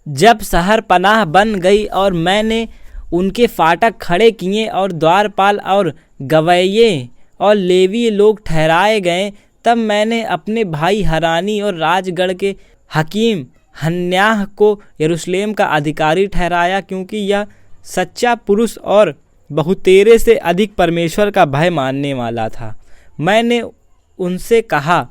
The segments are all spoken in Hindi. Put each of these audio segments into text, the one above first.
जब शहर पनाह बन गई और मैंने उनके फाटक खड़े किए और द्वारपाल और गवैये और लेवीय लोग ठहराए गए, तब मैंने अपने भाई हरानी और राजगढ़ के हकीम हन्याह को यरूशलेम का अधिकारी ठहराया, क्योंकि यह सच्चा पुरुष और बहुतेरे से अधिक परमेश्वर का भय मानने वाला था। मैंने उनसे कहा,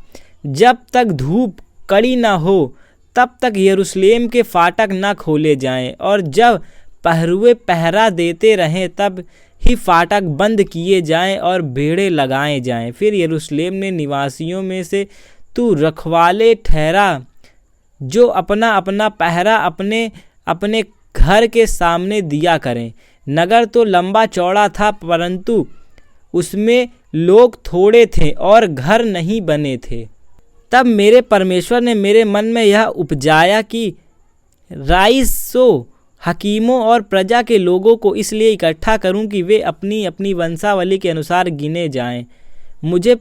जब तक धूप कड़ी न हो तब तक यरूशलेम के फाटक न खोले जाएं, और जब पहरुए पहरा देते रहें तब ही फाटक बंद किए जाएं और बेड़े लगाए जाएं। फिर यरूशलेम ने निवासियों में से तू रखवाले ठहरा, जो अपना अपना पहरा अपने अपने घर के सामने दिया करें। नगर तो लंबा चौड़ा था, परंतु उसमें लोग थोड़े थे और घर नहीं बने थे। तब मेरे परमेश्वर ने मेरे मन में यह उपजाया कि राइसो हकीमों और प्रजा के लोगों को इसलिए इकट्ठा करूं कि वे अपनी अपनी वंशावली के अनुसार गिने जाएं। मुझे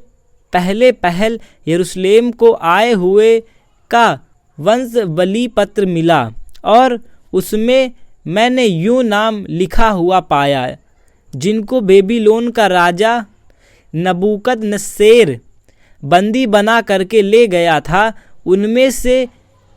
पहले पहल यरूशलेम को आए हुए का वंशावली पत्र मिला, और उसमें मैंने यूं नाम लिखा हुआ पाया, जिनको बेबीलोन का राजा नबूकदनेस्सर बंदी बना करके ले गया था। उनमें से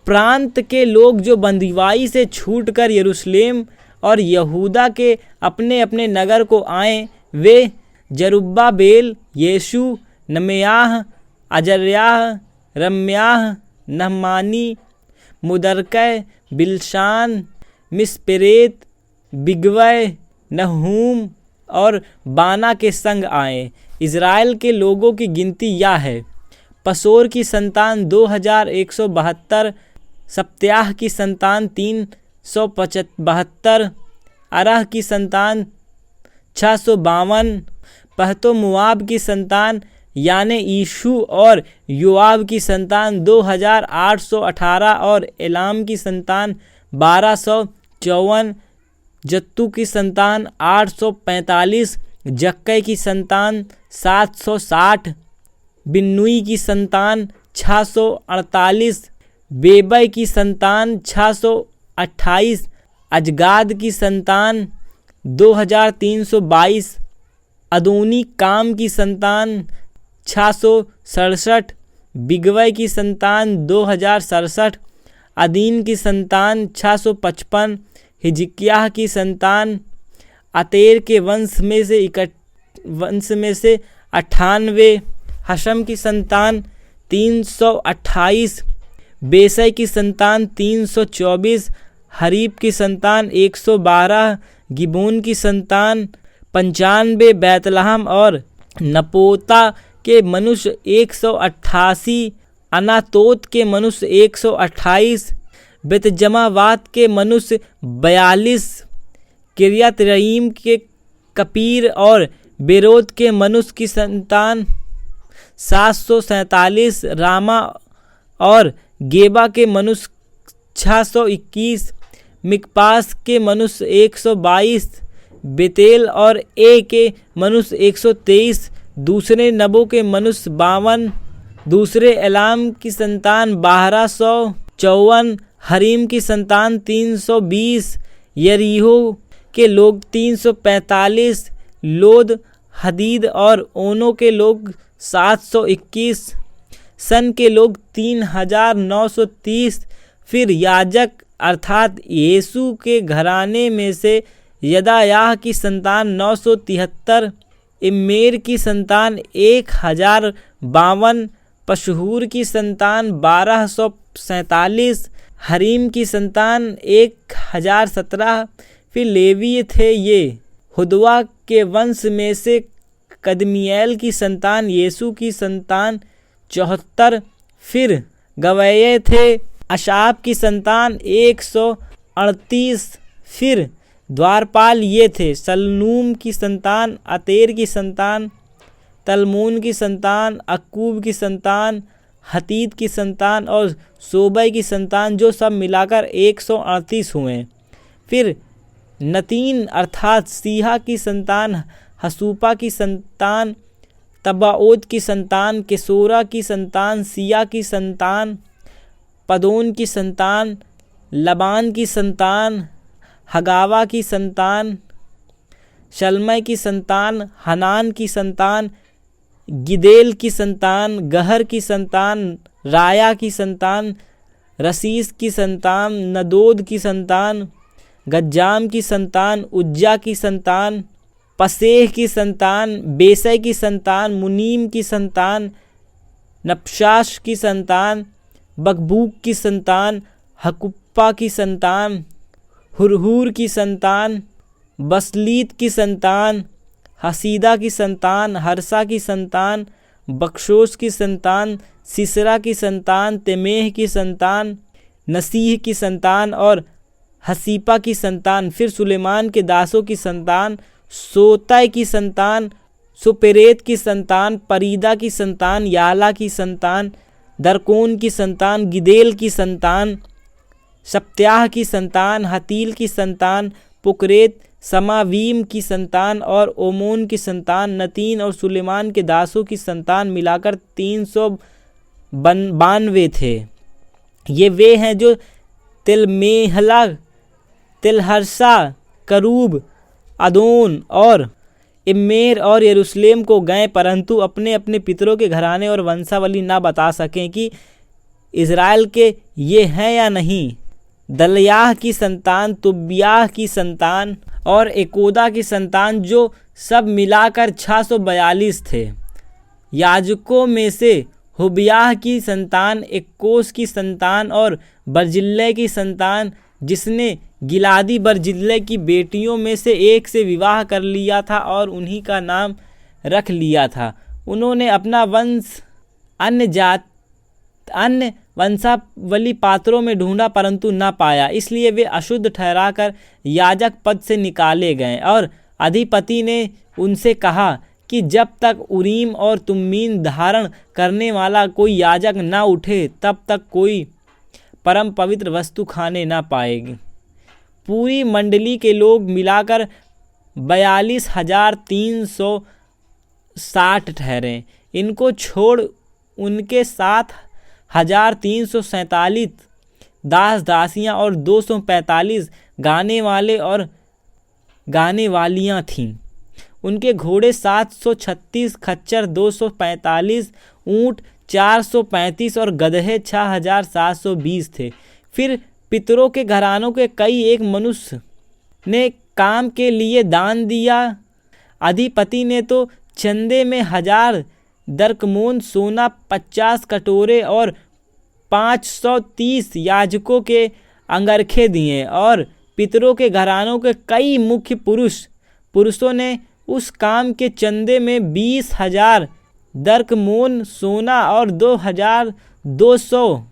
प्रांत के लोग जो बंदीवाई से छूटकर यरूशलेम और यहूदा के अपने अपने नगर को आए, वे जरुब्बाबेल, येशू, नमेयाह, अजर्याह, रम्याह, नहमानी, मुदरकै, बिलशान, मिस्पेरेत, बिगवै, नहूम और बाना के संग आए। इज़राइल के लोगों की गिनती यह है: पसोर की संतान 2172, सप्त्याह की संतान 372, अरह की संतान 652, पहतो मुआब की संतान यानी ईशू और योआब की संतान 2818 और एलाम की संतान 1254, जत्तू की संतान 845, जक्कै की संतान 760, बिन्नुई की संतान 648, बेबै की संतान 628, अजगाद की संतान 2322, अदोनी काम की संतान 667, बिगवै की संतान 2067, अदीन की संतान 655, हिजकिय्याह की संतान अतेर के वंश में से 98, हशम की संतान 328, बेसै की संतान 324, हरीब की संतान 112, गिबोन की संतान 95, बैतलहम और नपोता के मनुष्य 188, अनातोत के मनुष्य 128, बेतजमावात के मनुष्य 42, किर्यतरईम के कपीर और बेरोत के मनुष्य की संतान 747, रामा और गेबा के मनुष्य 621, मिकपास के मनुष्य 122, बेतेल और ए के मनुष्य 123, दूसरे नबो के मनुष्य 52, दूसरे एलाम की संतान 1254, हरीम की संतान 320, यरीहो के लोग 345, लोद, हदीद और ओनो के लोग 721, सन के लोग 3930। फिर याजक अर्थात येसू के घराने में से यदायाह की संतान 973, इम्मेर की संतान 1052, पशहूर की संतान 1247, हरीम की संतान 1017। फिर लेवीय थे ये: हुदवा के वंश में से कदमिएल की संतान, येसू की संतान 74। फिर गवैये थे: अशाप की संतान 138। फिर द्वारपाल ये थे: सल्लूम की संतान, अतेर की संतान, तलमोन की संतान, अक्कूब की संतान, हतीत की संतान और सोबै की संतान, जो सब मिलाकर 138 हुए। फिर नतीन अर्थात सीहा की संतान, हसूपा की संतान, तबाओत की संतान, केसोरा की संतान, सिया की संतान, पदोन की संतान, लबान की संतान, हगावा की संतान, शल्मय की संतान, हनान की संतान, गिदेल की संतान, गहर की संतान, राया की संतान, रसीस की संतान, नदोद की संतान, गज्जाम की संतान, उज्जा की संतान, पसेह की संतान, बेसै की संतान, मुनीम की संतान, नपशाश की संतान, बकबूक की संतान, हकुप्पा की संतान, हुरहूर की संतान, बसलीत की संतान, हसीदा की संतान, हरसा की संतान, बख्शोश की संतान, सिसरा की संतान, तेमेह की संतान, नसीह की संतान और हसीपा की संतान। फिर सुलेमान के दासों की संतान, सोतै की संतान, सुपेरेत की संतान, परीदा की संतान, याला की संतान, दरकोन की संतान, गिदेल की संतान, सप्त्याह की संतान, हतील की संतान, पुकरेत, समावीम की संतान और ओमोन की संतान। नतीन और सुलेमान के दासों की संतान मिलाकर 392 थे। ये वे हैं जो तिलमेहला, तिलहर्षा, करूब, अदोन और इम्मेर और यरूशलेम को गए, परंतु अपने अपने पितरों के घराने और वंशावली न बता सकें कि इज़राइल के ये हैं या नहीं। दलयाह की संतान, तुब्याह की संतान और एकोदा की संतान, जो सब मिलाकर 642 थे। याजकों में से हुबियाह की संतान, एक्कोस की संतान और बर्जिल्लै की संतान, जिसने गिलादी बर्जिल्लै की बेटियों में से एक से विवाह कर लिया था और उन्हीं का नाम रख लिया था। उन्होंने अपना वंश अन्य वंशावली पात्रों में ढूंढा परंतु न पाया, इसलिए वे अशुद्ध ठहराकर याजक पद से निकाले गए। और अधिपति ने उनसे कहा कि जब तक उरीम और तुम्मीम धारण करने वाला कोई याजक न उठे तब तक कोई परम पवित्र वस्तु खाने न पाएगी। पूरी मंडली के लोग मिलाकर 42,360 ठहरे। इनको छोड़ उनके 7,347 दास दासियां और 245 गाने वाले और गाने वालियां थीं। उनके घोड़े 736, खच्चर 245, ऊँट 435 और गदहे 6,720 थे। फिर पितरों के घरानों के कई एक मनुष्य ने काम के लिए दान दिया। अधिपति ने तो चंदे में 1000 दरकमोन सोना, 50 कटोरे और 530 याजकों के अंगरखे दिए। और पितरों के घरानों के कई मुख्य पुरुषों ने उस काम के चंदे में 20,000 दरकमोन सोना और 2,200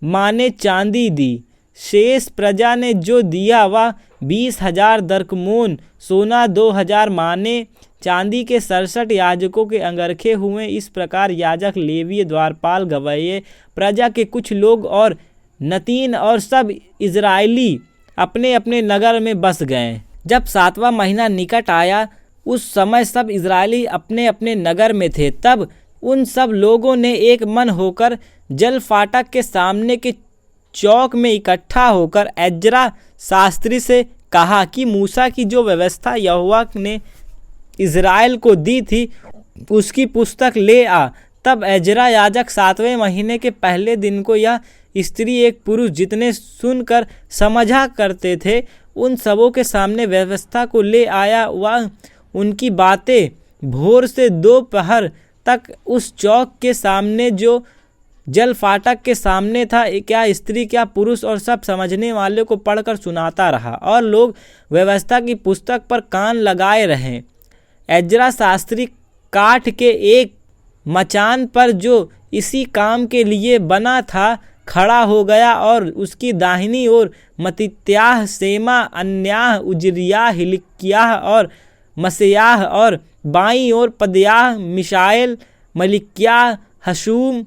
माने चांदी दी। शेष प्रजा ने जो दिया वह 20,000 दरकमोन सोना, 2,000 माने चांदी के 67 याजकों के अंगरखे हुए। इस प्रकार याजक, लेवीय, द्वारपाल, गवैये, प्रजा के कुछ लोग और नतीन और सब इजरायली अपने अपने नगर में बस गए। जब 7वां महीना निकट आया, उस समय सब इजरायली अपने अपने नगर में थे। तब उन सब लोगों ने एक मन होकर जल फाटक के सामने के चौक में इकट्ठा होकर एज्रा शास्त्री से कहा कि मूसा की जो व्यवस्था यहोवा ने इज़राइल को दी थी उसकी पुस्तक ले आ। तब एज्रा याजक 7वें महीने के पहले दिन को यह स्त्री एक पुरुष जितने सुनकर समझा करते थे उन सबों के सामने व्यवस्था को ले आया। वह उनकी बातें भोर से दोपहर तक उस चौक के सामने जो जल फाटक के सामने था, क्या स्त्री क्या पुरुष और सब समझने वाले को पढ़कर सुनाता रहा और लोग व्यवस्था की पुस्तक पर कान लगाए रहे। एज्रा शास्त्री काठ के एक मचान पर जो इसी काम के लिए बना था खड़ा हो गया और उसकी दाहिनी ओर मत्तित्याह, सेमा, अन्याह, उजरियाह, हिल्किय्याह और मसेयाह और बाईं ओर पदयाह, मिशाएल, मलिक्याह, हशूम,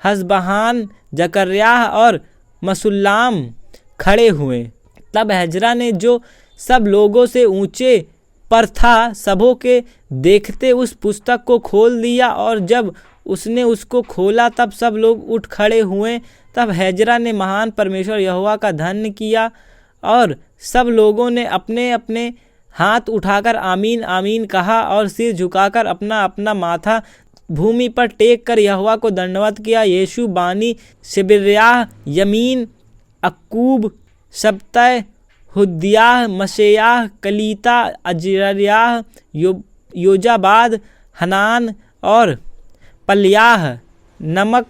हसबहान, जकर्याह और मसुल्लाम खड़े हुए। तब एज्रा ने जो सब लोगों से ऊंचे पर था, सबों के देखते उस पुस्तक को खोल दिया, और जब उसने उसको खोला तब सब लोग उठ खड़े हुए। तब हैजरा ने महान परमेश्वर यहोवा का धन्य किया, और सब लोगों ने अपने अपने हाथ उठाकर आमीन आमीन कहा, और सिर झुकाकर अपना अपना माथा भूमि पर टेक कर यहोवा को दंडवत किया। यीशु, बानी, सिबर्याह, यमीन, अक्कूब, शब्तै, हुद्याह, मशेयाह, कलीता, अजर्याह, योजाबाद, हनान और पल्याह नामक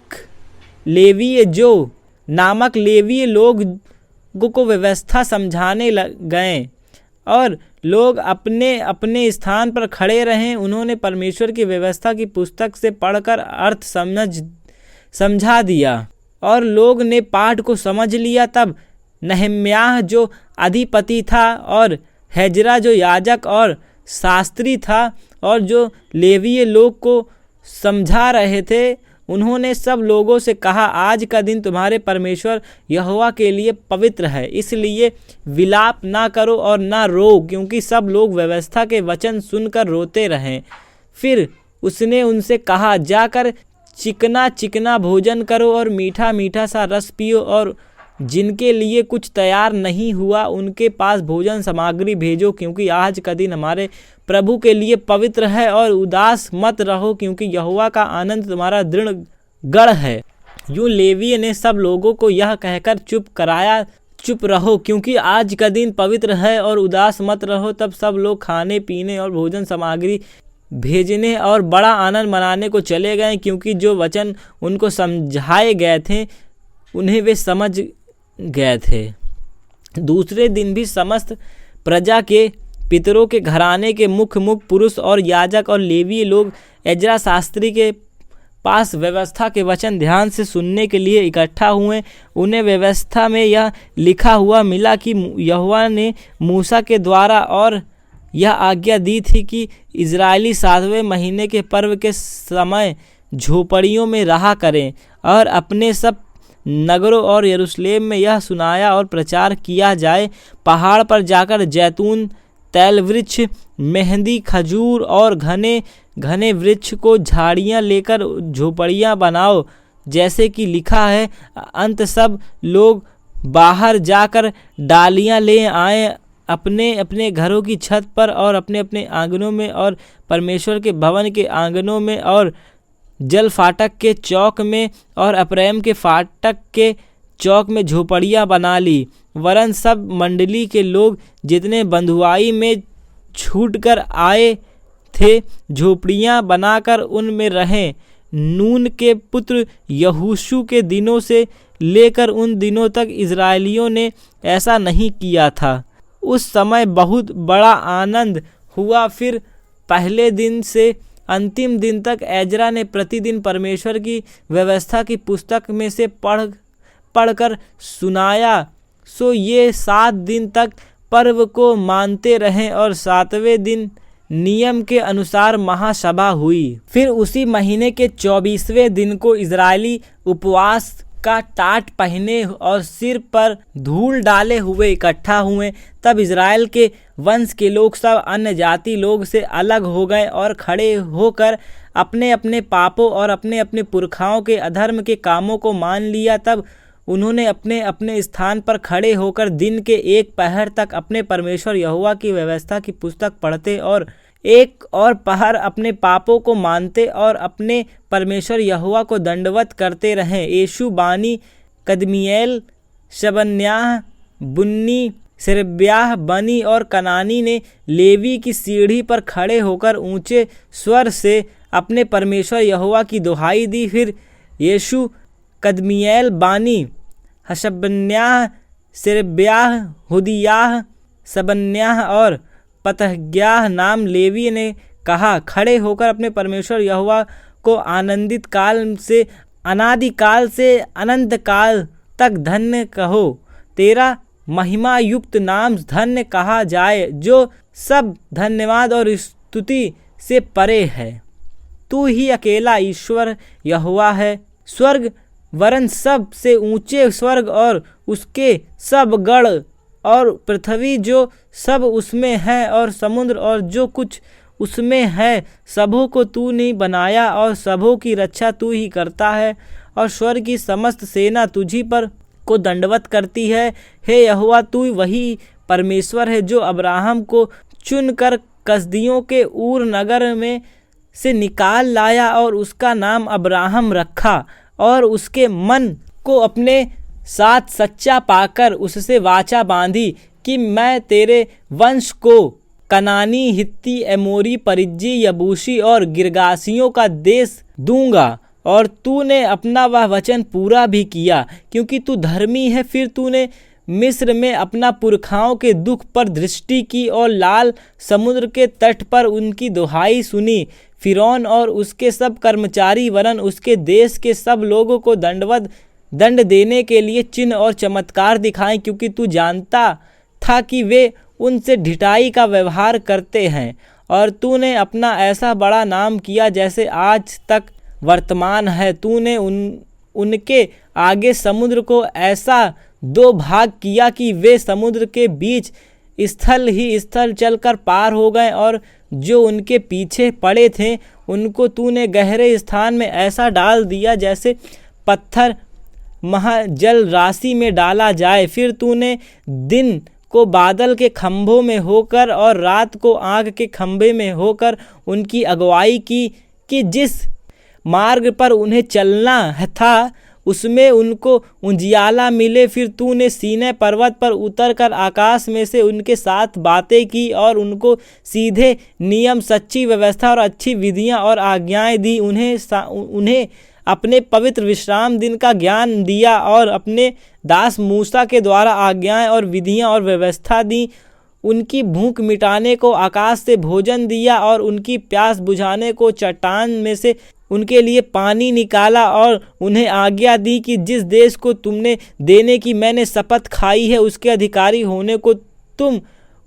लेवीय लोग को व्यवस्था समझाने गए, और लोग अपने अपने स्थान पर खड़े रहे। उन्होंने परमेश्वर की व्यवस्था की पुस्तक से पढ़कर अर्थ समझा दिया, और लोग ने पाठ को समझ लिया। तब नहम्याह जो अधिपति था, और हैजरा जो याजक और शास्त्री था, और जो लेवीय लोग को समझा रहे थे, उन्होंने सब लोगों से कहा, आज का दिन तुम्हारे परमेश्वर यहोवा के लिए पवित्र है, इसलिए विलाप ना करो और ना रो, क्योंकि सब लोग व्यवस्था के वचन सुनकर रोते रहें। फिर उसने उनसे कहा, जाकर चिकना चिकना भोजन करो और मीठा मीठा सा रस पियो, और जिनके लिए कुछ तैयार नहीं हुआ उनके पास भोजन सामग्री भेजो, क्योंकि आज का दिन हमारे प्रभु के लिए पवित्र है। और उदास मत रहो, क्योंकि यहोवा का आनंद तुम्हारा दृढ़ गढ़ है। यूँ लेवीय ने सब लोगों को यह कहकर चुप कराया, चुप रहो, क्योंकि आज का दिन पवित्र है, और उदास मत रहो। तब सब लोग खाने पीने और भोजन सामग्री भेजने और बड़ा आनंद मनाने को चले गए, क्योंकि जो वचन उनको समझाए गए थे उन्हें वे समझ गए थे। दूसरे दिन भी समस्त प्रजा के पितरों के घराने के मुख्य पुरुष और याजक और लेवीय लोग एजरा शास्त्री के पास व्यवस्था के वचन ध्यान से सुनने के लिए इकट्ठा हुए। उन्हें व्यवस्था में यह लिखा हुआ मिला कि यहोवा ने मूसा के द्वारा और यह आज्ञा दी थी कि इजरायली 7वें महीने के पर्व के समय झोपड़ियों में रहा करें, और अपने सब नगरों और यरूशलेम में यह सुनाया और प्रचार किया जाए, पहाड़ पर जाकर जैतून, तैल वृक्ष, मेहंदी, खजूर और घने घने वृक्ष को झाड़ियाँ लेकर झोपड़ियाँ बनाओ, जैसे कि लिखा है। अंत सब लोग बाहर जाकर डालियाँ ले आए अपने अपने घरों की छत पर और अपने अपने आंगनों में, और परमेश्वर के भवन के आंगनों में, और जल फाटक के चौक में, और अप्रैम के फाटक के चौक में झोपड़ियाँ बना ली। वरन सब मंडली के लोग जितने बंधुआई में छूटकर आए थे झोपड़ियाँ बनाकर उनमें रहें। नून के पुत्र यहोशू के दिनों से लेकर उन दिनों तक इजरायलियों ने ऐसा नहीं किया था। उस समय बहुत बड़ा आनंद हुआ। फिर पहले दिन से अंतिम दिन तक एजरा ने प्रतिदिन परमेश्वर की व्यवस्था की पुस्तक में से पढ़कर सुनाया। सो ये 7 दिन तक पर्व को मानते रहें, और 7वें दिन नियम के अनुसार महासभा हुई। फिर उसी महीने के 24वें दिन को इजरायली उपवास का टाट पहने और सिर पर धूल डाले हुए इकट्ठा हुए। तब इजराइल के वंश के लोग सब अन्य जाति लोग से अलग हो गए और खड़े होकर अपने अपने पापों और अपने अपने पुरखाओं के अधर्म के कामों को मान लिया। तब उन्होंने अपने अपने स्थान पर खड़े होकर दिन के 1 पहर तक अपने परमेश्वर यहोवा की व्यवस्था की पुस्तक पढ़ते और 1 और पहर अपने पापों को मानते और अपने परमेश्वर यहोवा को दंडवत करते रहें। यीशु, बानी, कदमिएल, शबन्याह, बुन्नी, सिरब्याह, बनी और कनानी ने लेवी की सीढ़ी पर खड़े होकर ऊंचे स्वर से अपने परमेश्वर यहोवा की दुहाई दी। फिर यीशु, कदमिएल, बानी, हशबन्याह, सिरब्याह, हुदियाह, सबन्याह और पतहग्याह नाम लेवी ने कहा, खड़े होकर अपने परमेश्वर यहोवा को आनंदित काल से अनादिकाल से अनंत काल तक धन्य कहो। तेरा महिमा युक्त नाम धन्य कहा जाए, जो सब धन्यवाद और स्तुति से परे है। तू ही अकेला ईश्वर यहोवा है। स्वर्ग वरन सब से ऊंचे स्वर्ग और उसके सब गढ़ और पृथ्वी जो सब उसमें है और समुद्र और जो कुछ उसमें है, सबों को तूने बनाया और सबों की रक्षा तू ही करता है, और स्वर्ग की समस्त सेना तुझी पर को दंडवत करती है। हे यहोवा, तू वही परमेश्वर है जो अब्राहम को चुनकर कसदियों के ऊर नगर में से निकाल लाया और उसका नाम अब्राहम रखा, और उसके मन को अपने साथ सच्चा पाकर उससे वाचा बांधी कि मैं तेरे वंश को कनानी, हित्ती, एमोरी, परिज्जी, यबूसी और गिरगासियों का देश दूंगा। और तूने अपना वह वचन पूरा भी किया, क्योंकि तू धर्मी है। फिर तूने मिस्र में अपना पुरखाओं के दुख पर दृष्टि की और लाल समुद्र के तट पर उनकी दुहाई सुनी। फिरौन और उसके सब कर्मचारी वरन उसके देश के सब लोगों को दंड देने के लिए चिन्ह और चमत्कार दिखाएं, क्योंकि तू जानता था कि वे उनसे ढिठाई का व्यवहार करते हैं। और तूने अपना ऐसा बड़ा नाम किया जैसे आज तक वर्तमान है। तूने उनके आगे समुद्र को ऐसा दो भाग किया कि वे समुद्र के बीच स्थल ही स्थल चलकर पार हो गए, और जो उनके पीछे पड़े थे उनको तूने गहरे स्थान में ऐसा डाल दिया जैसे पत्थर महाजल राशि में डाला जाए। फिर तूने दिन को बादल के खंभों में होकर और रात को आग के खंभे में होकर उनकी अगुवाई की कि जिस मार्ग पर उन्हें चलना था उसमें उनको उजियाला मिले। फिर तूने सीनै पर्वत पर उतरकर आकाश में से उनके साथ बातें की और उनको सीधे नियम, सच्ची व्यवस्था और अच्छी विधियां और आज्ञाएं दी। उन्हें अपने पवित्र विश्राम दिन का ज्ञान दिया और अपने दास मूसा के द्वारा आज्ञाएं और विधियां और व्यवस्था दी। उनकी भूख मिटाने को आकाश से भोजन दिया और उनकी प्यास बुझाने को चट्टान में से उनके लिए पानी निकाला, और उन्हें आज्ञा दी कि जिस देश को तुमने देने की मैंने शपथ खाई है उसके अधिकारी होने को तुम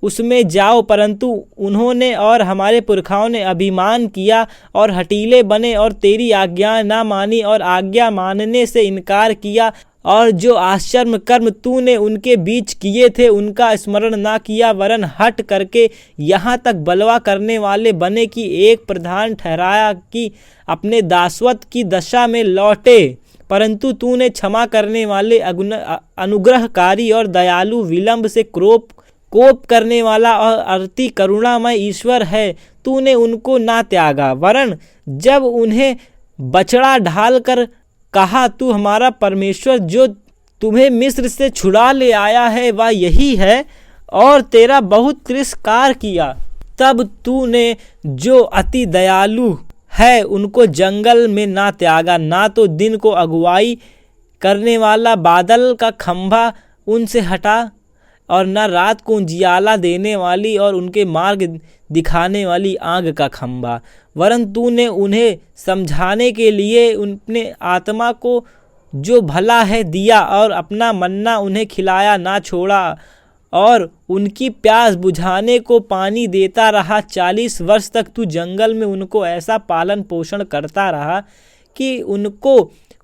उसमें जाओ। परंतु उन्होंने और हमारे पुरखाओं ने अभिमान किया और हठीले बने और तेरी आज्ञा ना मानी और आज्ञा मानने से इनकार किया, और जो आश्चर्य कर्म तूने उनके बीच किए थे उनका स्मरण ना किया, वरन हट करके यहाँ तक बलवा करने वाले बने कि एक प्रधान ठहराया कि अपने दासवत की दशा में लौटे। परंतु तूने क्षमा करने वाले, अनुग्रहकारी और दयालु, विलंब से कोप करने वाला और अति करुणामय ईश्वर है। तूने उनको ना त्यागा, वरन जब उन्हें बछड़ा ढाल कर कहा तू हमारा परमेश्वर जो तुम्हें मिस्र से छुड़ा ले आया है वह यही है, और तेरा बहुत तिरस्कार किया, तब तूने जो अति दयालु है उनको जंगल में ना त्यागा। ना तो दिन को अगुवाई करने वाला बादल का खंभा उनसे हटा, और न रात को उजियाला देने वाली और उनके मार्ग दिखाने वाली आग का खंभा, वरन तूने उन्हें समझाने के लिए अपने आत्मा को जो भला है दिया, और अपना मन्ना उन्हें खिलाया ना छोड़ा, और उनकी प्यास बुझाने को पानी देता रहा। 40 वर्ष तक तू जंगल में उनको ऐसा पालन पोषण करता रहा कि उनको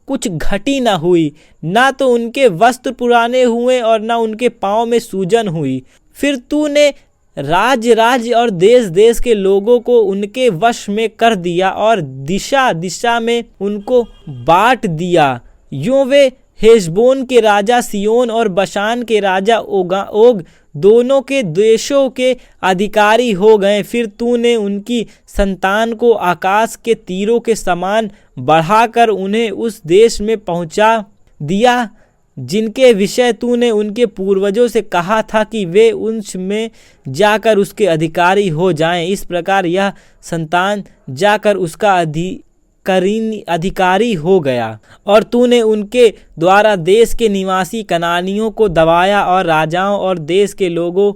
कुछ घटी न हुई, ना तो उनके वस्त्र पुराने हुए और ना उनके पाँव में सूजन हुई। फिर तूने राज्य राज्य और देश देश के लोगों को उनके वश में कर दिया और दिशा दिशा में उनको बांट दिया। यूँ वे हेशबोन के राजा सिय्योन और बशान के राजा ओग दोनों के देशों के अधिकारी हो गए। फिर तूने उनकी संतान को आकाश के तीरों के समान बढ़ाकर उन्हें उस देश में पहुंचा दिया जिनके विषय तूने उनके पूर्वजों से कहा था कि वे उनमें जाकर उसके अधिकारी हो जाएं। इस प्रकार यह संतान जाकर उसका अधिकारी हो गया। और तूने उनके द्वारा देश के निवासी कनानियों को दबाया और राजाओं और देश के लोगों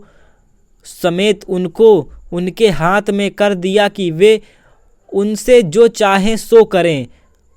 समेत उनको उनके हाथ में कर दिया कि वे उनसे जो चाहें सो करें।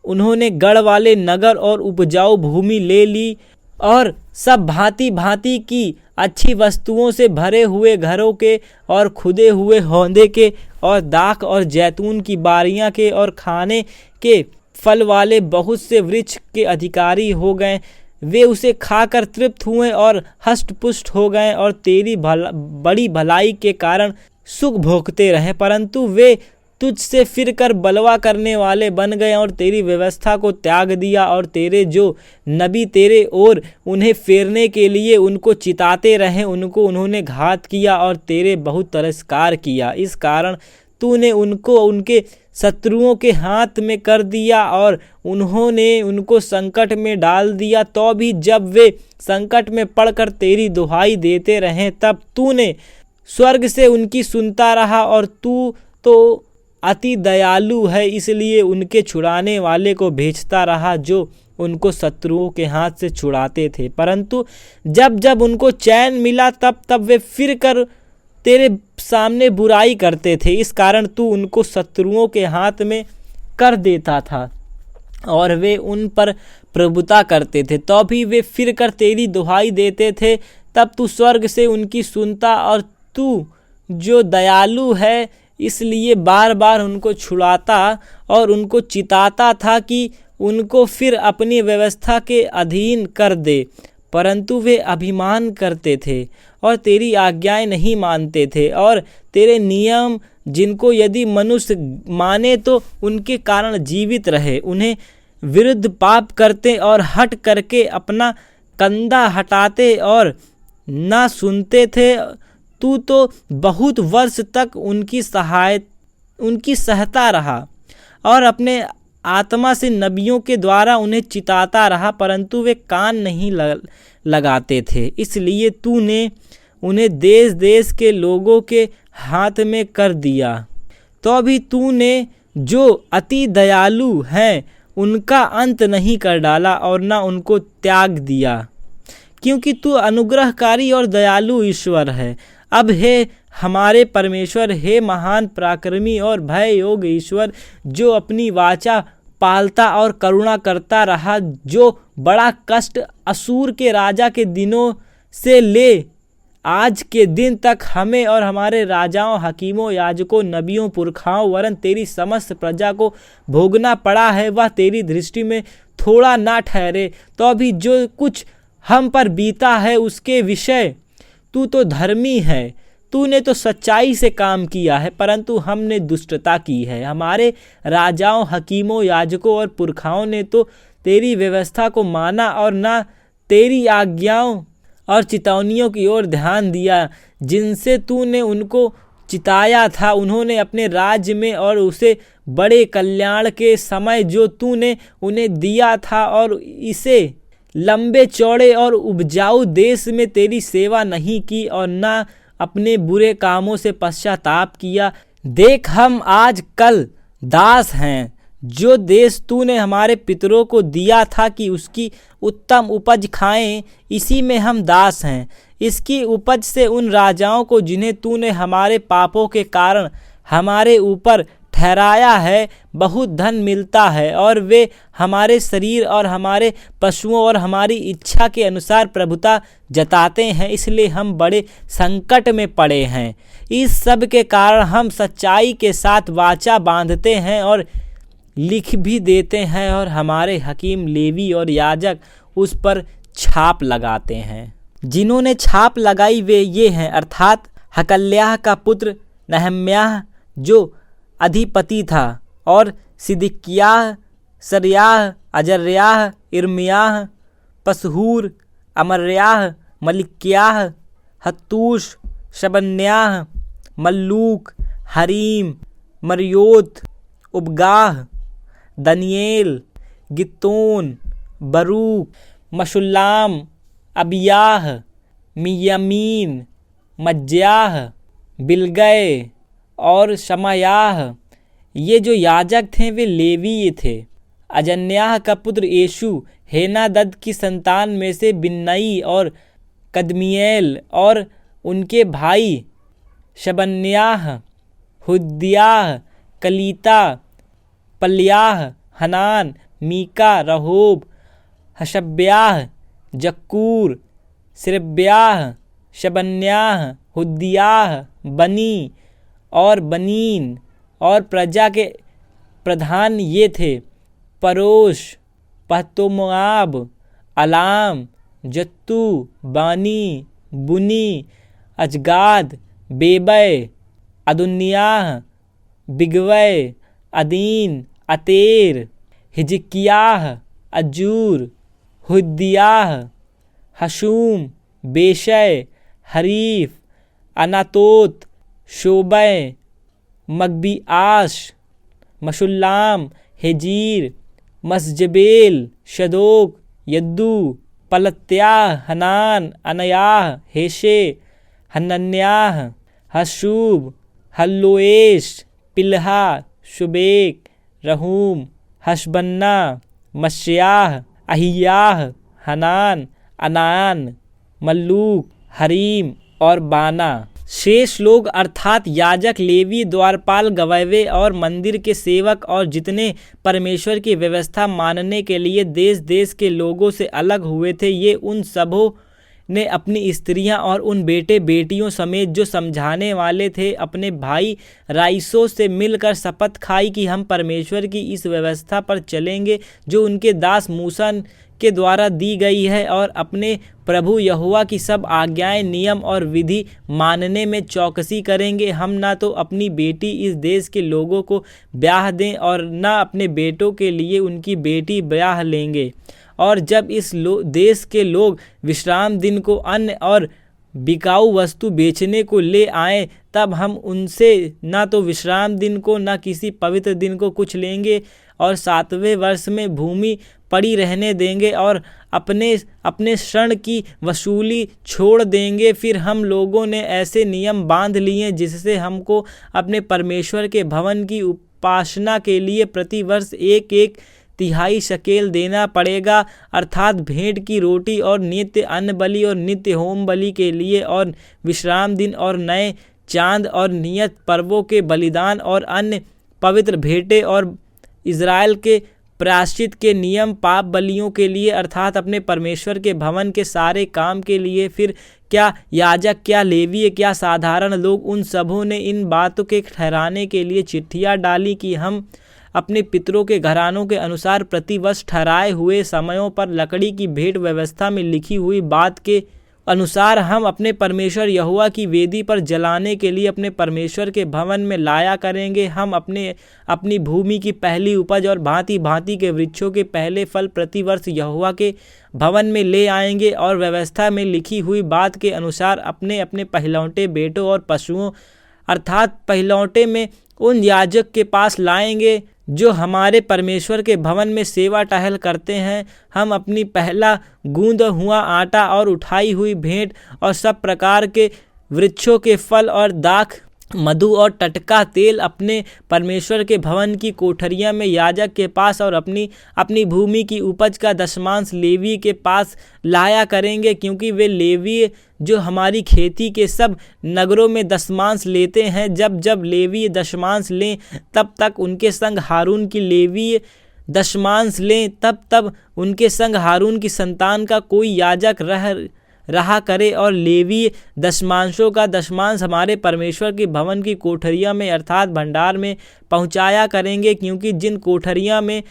उन्होंने गढ़ वाले नगर और उपजाऊ भूमि ले ली और सब भांति भांति की अच्छी वस्तुओं से भरे हुए घरों के और खुदे हुए हौंदे के और दाख और जैतून की बारियां के और खाने के फल वाले बहुत से वृक्ष के अधिकारी हो गए। वे उसे खाकर तृप्त हुए और हष्ट-पुष्ट हो गए और तेरी बड़ी भलाई के कारण सुख भोगते रहे, परंतु वे तुझसे फिर कर बलवा करने वाले बन गए और तेरी व्यवस्था को त्याग दिया। और तेरे जो नबी तेरे ओर उन्हें फेरने के लिए उनको चिताते रहे, उनको उन्होंने घात किया और तेरे बहुत तिरस्कार किया। इस कारण तूने उनको उनके शत्रुओं के हाथ में कर दिया और उन्होंने उनको संकट में डाल दिया। तो भी जब वे संकट में पड़कर तेरी दुहाई देते रहे, तब तूने स्वर्ग से उनकी सुनता रहा। और तू तो अति दयालु है, इसलिए उनके छुड़ाने वाले को भेजता रहा जो उनको शत्रुओं के हाथ से छुड़ाते थे। परंतु जब जब उनको चैन मिला, तब तब वे फिर कर तेरे सामने बुराई करते थे। इस कारण तू उनको शत्रुओं के हाथ में कर देता था और वे उन पर प्रभुता करते थे। तो भी वे फिर कर तेरी दुहाई देते थे, तब तू स्वर्ग से उनकी सुनता। और तू जो दयालु है, इसलिए बार बार उनको छुड़ाता और उनको चिताता था कि उनको फिर अपनी व्यवस्था के अधीन कर दे। परंतु वे अभिमान करते थे और तेरी आज्ञाएं नहीं मानते थे और तेरे नियम जिनको यदि मनुष्य माने तो उनके कारण जीवित रहे, उन्हें विरुद्ध पाप करते और हट करके अपना कंधा हटाते और ना सुनते थे। तू तो बहुत वर्ष तक उनकी सहता रहा और अपने आत्मा से नबियों के द्वारा उन्हें चिताता रहा, परंतु वे कान नहीं लगाते थे। इसलिए तूने उन्हें देश देश के लोगों के हाथ में कर दिया। तो भी तूने जो अति दयालु हैं उनका अंत नहीं कर डाला और न उनको त्याग दिया, क्योंकि तू अनुग्रहकारी और दयालु ईश्वर है। अब हे हमारे परमेश्वर, हे महान पराक्रमी और भय योग ईश्वर, जो अपनी वाचा पालता और करुणा करता रहा, जो बड़ा कष्ट असूर के राजा के दिनों से ले आज के दिन तक हमें और हमारे राजाओं, हकीमों, याजकों, नबियों, पुरखाओं वरन तेरी समस्त प्रजा को भोगना पड़ा है, वह तेरी दृष्टि में थोड़ा ना ठहरे। तो भी जो कुछ हम पर बीता है उसके विषय तू तो धर्मी है, तूने तो सच्चाई से काम किया है, परंतु हमने दुष्टता की है। हमारे राजाओं, हकीमों, याजकों और पुरखाओं ने तो तेरी व्यवस्था को माना और ना तेरी आज्ञाओं और चितौनियों की ओर ध्यान दिया जिनसे तूने उनको चिताया था। उन्होंने अपने राज्य में और उसे बड़े कल्याण के समय जो तूने उन्हें दिया था और इसे लंबे चौड़े और उपजाऊ देश में तेरी सेवा नहीं की और ना अपने बुरे कामों से पश्चाताप किया। देख, हम आज कल दास हैं। जो देश तूने हमारे पितरों को दिया था कि उसकी उत्तम उपज खाएं, इसी में हम दास हैं। इसकी उपज से उन राजाओं को जिन्हें तूने हमारे पापों के कारण हमारे ऊपर ठहराया है बहुत धन मिलता है और वे हमारे शरीर और हमारे पशुओं और हमारी इच्छा के अनुसार प्रभुता जताते हैं, इसलिए हम बड़े संकट में पड़े हैं। इस सब के कारण हम सच्चाई के साथ वाचा बांधते हैं और लिख भी देते हैं और हमारे हकीम, लेवी और याजक उस पर छाप लगाते हैं। जिन्होंने छाप लगाई वे ये हैं, अर्थात हकल्याह का पुत्र नहम्याह जो अधिपति था, और सिदकिय्याह, सरेयाह, अजर्याह, इर्मियाह, पसहूर, अमर्याह, मलिक्याह, हत्तूश, शबन्याह, मल्लूक, हरीम, मरियोत, उबगाह, दनिएल, गित्तोन, बरूक, मशुल्लाम, अबियाह, मियामीन, मज्जाह, बिलगै और शमायाह। ये जो याजक थे वे लेवीय थे। अजन्याह का पुत्र येशू हेनादद की संतान में से बिन्नई और कदमिएल और उनके भाई शबन्याह, हुद्याह, कलीता, पल्याह, हनान, मीका, रहोब, हशब्याह, जक्कूर, सिरब्याह, शबन्याह, हुद्याह, बनी और बनीन। और प्रजा के प्रधान ये थे, परोश, पहतोमोआब, अलाम, जत्तू, बानी, बुनी, अजगाद, बेबै, अदुन्नियाह, बिगवै, Adeen, Adar, हिजकियाह, Azzur, हुद्दियाह, हशूम, बेशै, हरीफ, Anathoth, शोबै, मगबीआश, मशुल्लाम, हेजीर, मसजबेल, शदोक, Yadu, Pelatiah, Hanan, अनयाह, हेशे, हनन्याह, हशूब, हल्लोएश, पिल्हा, शुबेक, रहूम, हशबन्ना, मश्याह, अहियाह, हनान, अनान, मल्लूक, हरीम और बाना। शेष लोग अर्थात याजक, लेवी, द्वारपाल, गवैये और मंदिर के सेवक और जितने परमेश्वर की व्यवस्था मानने के लिए देश देश के लोगों से अलग हुए थे, ये उन सबों ने अपनी स्त्रियां और उन बेटे बेटियों समेत जो समझाने वाले थे अपने भाई राइसों से मिलकर शपथ खाई कि हम परमेश्वर की इस व्यवस्था पर चलेंगे जो उनके दास मूसा के द्वारा दी गई है, और अपने प्रभु यहोवा की सब आज्ञाएं, नियम और विधि मानने में चौकसी करेंगे। हम ना तो अपनी बेटी इस देश के लोगों को ब्याह दें और ना अपने बेटों के लिए उनकी बेटी ब्याह लेंगे। और जब इस देश के लोग विश्राम दिन को अन्न और बिकाऊ वस्तु बेचने को ले आएं, तब हम उनसे ना तो विश्राम दिन को ना किसी पवित्र दिन को कुछ लेंगे, और 7वें वर्ष में भूमि पड़ी रहने देंगे और अपने अपने ऋण की वसूली छोड़ देंगे। फिर हम लोगों ने ऐसे नियम बांध लिए जिससे हमको अपने परमेश्वर के भवन की उपासना के लिए प्रतिवर्ष 1 तिहाई शकेल देना पड़ेगा, अर्थात भेंट की रोटी और नित्य अन्न बलि और नित्य होम बलि के लिए, और विश्राम दिन और नए चांद और नियत पर्वों के बलिदान और अन्य पवित्र भेंटें और इज़राइल के प्रायश्चित के नियम, पाप बलियों के लिए, अर्थात अपने परमेश्वर के भवन के सारे काम के लिए। फिर क्या याजक, क्या लेवीय, क्या साधारण लोग, उन सबों ने इन बातों के ठहराने के लिए चिट्ठियाँ डाली कि हम अपने पितरों के घरानों के अनुसार प्रतिवर्ष ठहराए हुए समयों पर लकड़ी की भेंट व्यवस्था में लिखी हुई बात के अनुसार हम अपने परमेश्वर यहोवा की वेदी पर जलाने के लिए अपने परमेश्वर के भवन में लाया करेंगे। हम अपनी भूमि की पहली उपज और भांति भांति के वृक्षों के पहले फल प्रतिवर्ष यहोवा के भवन में ले आएंगे, और व्यवस्था में लिखी हुई बात के अनुसार अपने अपने पहलौठे बेटों और पशुओं अर्थात पहलौठे में उन याजक के पास लाएंगे जो हमारे परमेश्वर के भवन में सेवा टहल करते हैं। हम अपनी पहला गूंद हुआ आटा और उठाई हुई भेंट और सब प्रकार के वृक्षों के फल और दाख, मधु और टटका तेल अपने परमेश्वर के भवन की कोठरियां में याजक के पास और अपनी भूमि की उपज का दशमांश लेवी के पास लाया करेंगे, क्योंकि वे लेवी जो हमारी खेती के सब नगरों में दशमांश लेते हैं। जब जब लेवी दशमांश लें तब तक उनके संग हारून की लेवी दशमांश लें, तब उनके संग हारून की संतान का कोई याजक रहा करे, और लेवी दशमांशों का दशमांश हमारे परमेश्वर के भवन की कोठरियां में अर्थात भंडार में पहुंचाया करेंगे, क्योंकि जिन कोठरियां में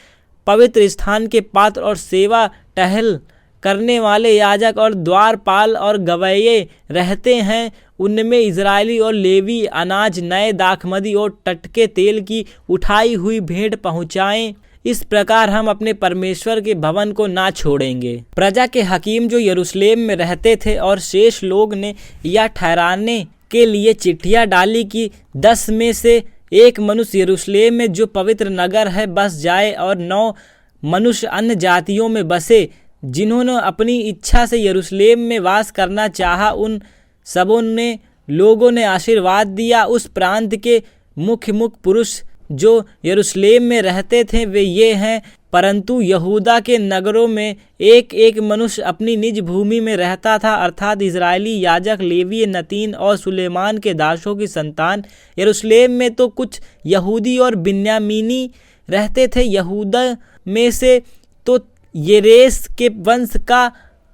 पवित्र स्थान के पात्र और सेवा टहल करने वाले याजक और द्वारपाल और गवैये रहते हैं, उनमें इजरायली और लेवी अनाज, नए दाखमदी और टटके तेल की उठाई हुई भेंट पहुँचाएँ। इस प्रकार हम अपने परमेश्वर के भवन को ना छोड़ेंगे। प्रजा के हकीम जो यरूशलेम में रहते थे और शेष लोग ने यह ठहराने के लिए चिट्ठियाँ डाली कि 10 में से 1 मनुष्य यरूशलेम में जो पवित्र नगर है बस जाए, और 9 मनुष्य अन्य जातियों में बसे जिन्होंने अपनी इच्छा से यरूशलेम में वास करना चाहा। उन सबों ने लोगों ने आशीर्वाद दिया। उस प्रांत के मुख्य पुरुष जो यरूशलेम में रहते थे वे ये हैं, परंतु यहूदा के नगरों में एक मनुष्य अपनी निज भूमि में रहता था, अर्थात इजरायली याजक, लेवी, नतीन और सुलेमान के दासों की संतान। यरूशलेम में तो कुछ यहूदी और बिन्यामीनी रहते थे। यहूदा में से तो येरेस के वंश का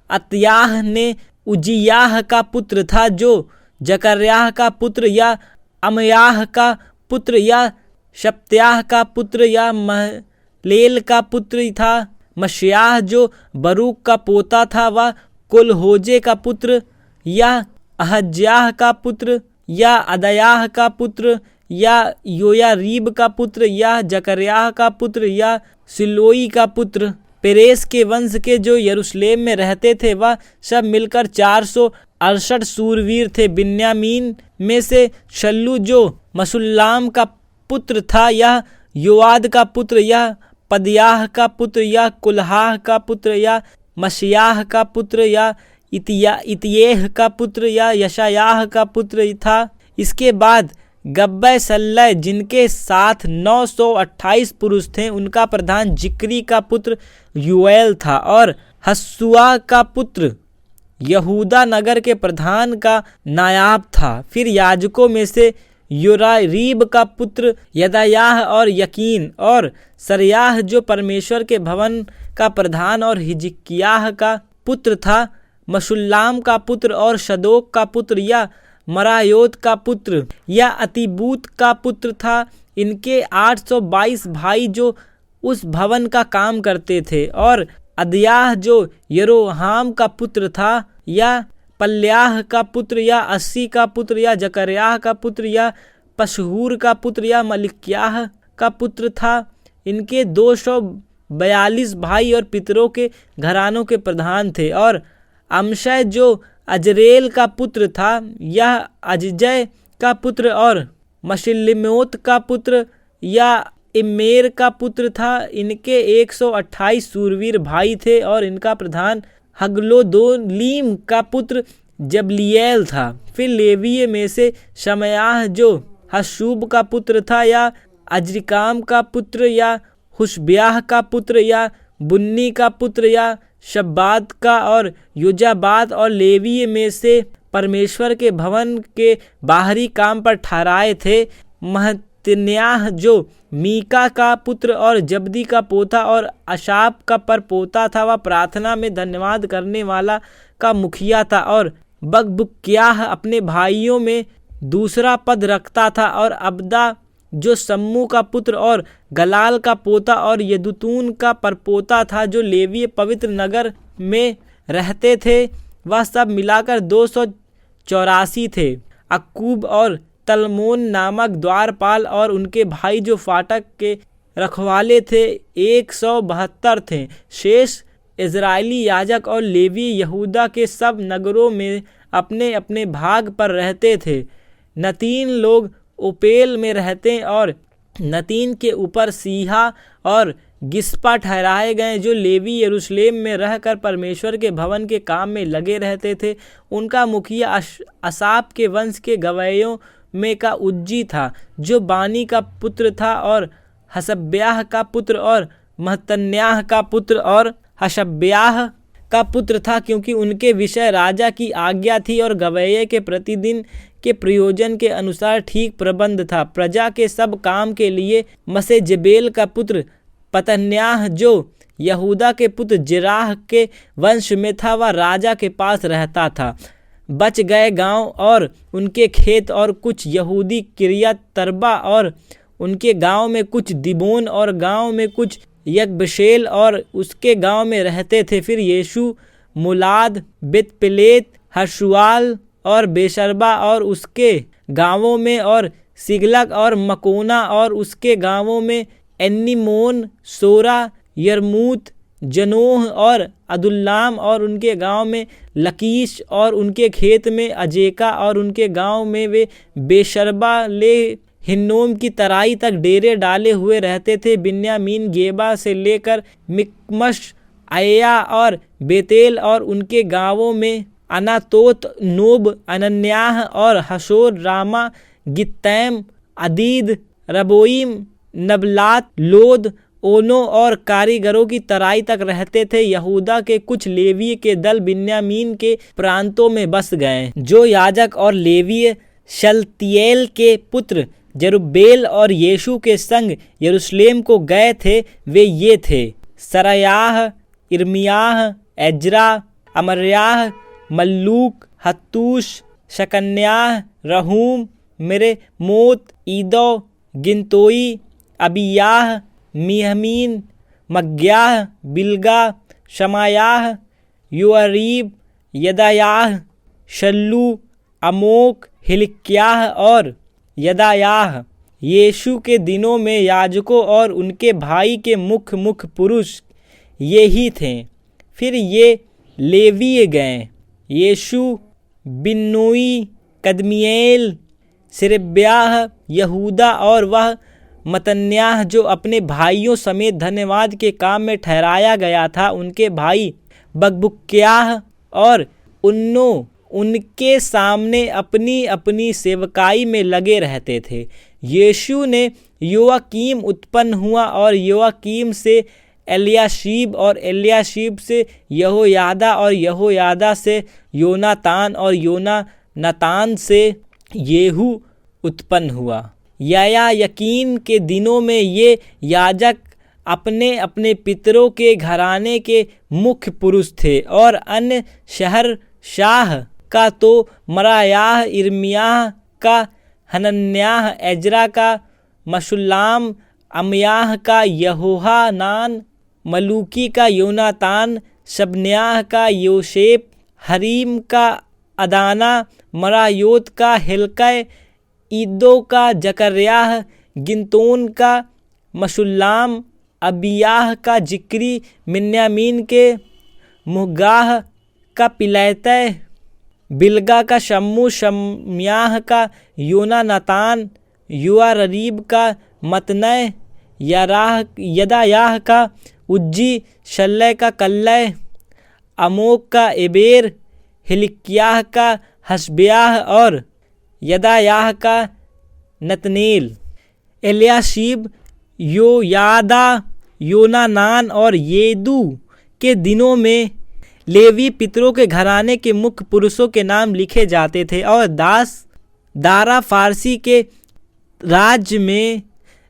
अत्याह ने उजियाह का पुत्र था, जो जकर्याह का पुत्र या अमयाह का पुत्र या शप्त्याह का पुत्र या महलेल का पुत्र था। मशयाह जो बरूक का पोता था वह कोलहोजे का पुत्र या अहज्याह का पुत्र या अदयाह का पुत्र या योयारीब का पुत्र या जकर्याह का पुत्र या सिलोई का पुत्र। पेरेस के वंश के जो यरूशलेम में रहते थे वह सब मिलकर 468 सूरवीर थे। बिन्यामीन में से शल्लू जो मशुल्लाम का पुत्र था, यह योआद का पुत्र, यह पदयाह का पुत्र, या कुल्हाह का पुत्र, या मशियाह का पुत्र, या इतियेह का पुत्र, या यशायाह का पुत्र था। इसके बाद गब्बै सल्लै जिनके साथ 928 पुरुष थे, उनका प्रधान जिक्री का पुत्र यूएल था और हस्सुआ का पुत्र यहूदा नगर के प्रधान का नायाब था। फिर याजकों में से योरारीब का पुत्र यदायाह और यकीन और सरयाह जो परमेश्वर के भवन का प्रधान और हिजकिय्याह का पुत्र था, मशुल्लाम का पुत्र और शदोक का पुत्र या मरायोत का पुत्र या अतीबूत का पुत्र था। इनके 822 भाई जो उस भवन का काम करते थे। और अदयाह जो यरोहाम का पुत्र था, या पल्याह का पुत्र, या अस्सी का पुत्र, या जकर्याह का पुत्र, या पशहूर का पुत्र, या मलिक्याह का पुत्र था। इनके 242 भाई और पितरों के घरानों के प्रधान थे। और अमशय जो अजरेल का पुत्र था, यह अजजय का पुत्र और मशिल्लिमोत का पुत्र या इमेर का पुत्र था। इनके 128 सूरवीर भाई थे और इनका प्रधान हगलोदोलीम का पुत्र जबलिएल था। फिर लेवीय में से शमयाह जो हशूब का पुत्र था, या अजरिकाम का पुत्र, या हुशब्याह का पुत्र, या बुन्नी का पुत्र, या शब्बाद का और योजाबाद। और लेवीय में से परमेश्वर के भवन के बाहरी काम पर ठहराए थे महतन्याह जो मीका का पुत्र और जब्दी का पोता और अशाप का परपोता था, वह प्रार्थना में धन्यवाद करने वाला का मुखिया था। और बकबुक्याह अपने भाइयों में दूसरा पद रखता था। और अब्दा जो सम्मू का पुत्र और गलाल का पोता और यदुतून का परपोता था, जो लेवीय पवित्र नगर में रहते थे, वह सब मिलाकर 284 थे। अक्कूब और तलमोन नामक द्वारपाल और उनके भाई जो फाटक के रखवाले थे 172 थे। शेष इजरायली याजक और लेवी यहूदा के सब नगरों में अपने अपने भाग पर रहते थे। नतीन लोग ओपेल में रहते और नतीन के ऊपर सीहा और गिस्पा ठहराए गए, जो लेवी यरूशलेम में रहकर परमेश्वर के भवन के काम में लगे रहते थे। उनका मुखिया असाप के वंश के गवैयों में का उज्जी था, जो बानी का पुत्र था और हसब्याह का पुत्र और महतन्याह का पुत्र और हशब्याह का पुत्र था, क्योंकि उनके विषय राजा की आज्ञा थी और गवैये के प्रतिदिन के प्रयोजन के अनुसार ठीक प्रबंध था। प्रजा के सब काम के लिए मसेजेबेल का पुत्र पतन्याह जो यहूदा के पुत्र जिराह के वंश में था, वह राजा के पास रहता था। बच गए गांव और उनके खेत और कुछ यहूदी किरियत तरबा और उनके गांव में कुछ दिबोन और गांव में कुछ यकबशेल और उसके गांव में रहते थे। फिर यीशु मुलाद बेतपेलेत हशुआल और बेशरबा और उसके गांवों में और सिगलक और मकोना और उसके गांवों में एन्निमोन सोरा यरमूत जनोह और अदुल्लाम और उनके गांव में लकीश और उनके खेत में अजेका और उनके गांव में वे बेशरबा ले हिन्नोम की तराई तक डेरे डाले हुए रहते थे। बिन्यामीन गेबा से लेकर मिकमश आया और बेतेल और उनके गांवों में अनातोत नोब अनन्याह और हशोर रामा गित्तैम अदीद रबोइम नबलात लोद ओनो और कारीगरों की तराई तक रहते थे। यहूदा के कुछ लेवीय के दल बिन्यामीन के प्रांतों में बस गए। जो याजक और लेवीय शलतियेल के पुत्र जरुब्बेल और यीशु के संग यरूशलेम को गए थे, वे ये थे: सरायाह, इर्मियाह, एज्रा, अमर्याह, मल्लूक, हत्तूश, शकन्याह, रहूम, मेरेमोत, ईदो, गिनतोई, अबियाह, मिहमीन, मग्याह, बिल्गा, शमायाह, योअरीब, यदायाह, शल्लू, अमोक, हिल्किय्याह और यदायाह। यीशु के दिनों में याजकों और उनके भाई के मुख्य पुरुष ये ही थे। फिर ये लेवीय गए, यीशु, बिन्नुई, कदमिएल, सिरब्याह, यहूदा और वह मतन्याह जो अपने भाइयों समेत धन्यवाद के काम में ठहराया गया था, उनके भाई बकबुक्याह और उन्नो उनके सामने अपनी अपनी सेवकाई में लगे रहते थे। यीशु ने योआकीम उत्पन्न हुआ और योआकीम से एलियाशीब और एलियाशीब से यहोयादा और यहोयादा से योनातान और योनातान से येहू उत्पन्न हुआ। याकीन के दिनों में ये याजक अपने अपने पितरों के घराने के मुख्य पुरुष थे और अन्य शहरशाह का तो मरायाह, इर्मियाह का हनन्याह, एजरा का मशुल्लाम, अमयाह का यहोहानान, मलूकी का योनातान, शबन्याह का योसेफ, हरीम का अदाना, मरायोत का हिल्कै, ईदो का जकर्याह, गिनतोन का मशुल्लाम, अबियाह का जिक्री, मिन्यामीन के मुहगाह का पिलैतै, बिल्गा का शम्मू, शम्याह का योनातान, योआरीब का मतनै, यदायाह का उज्जी, शल्लै का कल्लै, अमोक का एबेर, हिल्किय्याह का हशब्याह और यदायाह का नतनेल। एलियाशीब, योयादा, योनानान और येदू के दिनों में लेवी पितरों के घराने के मुख्य पुरुषों के नाम लिखे जाते थे और दारा फारसी के राज्य में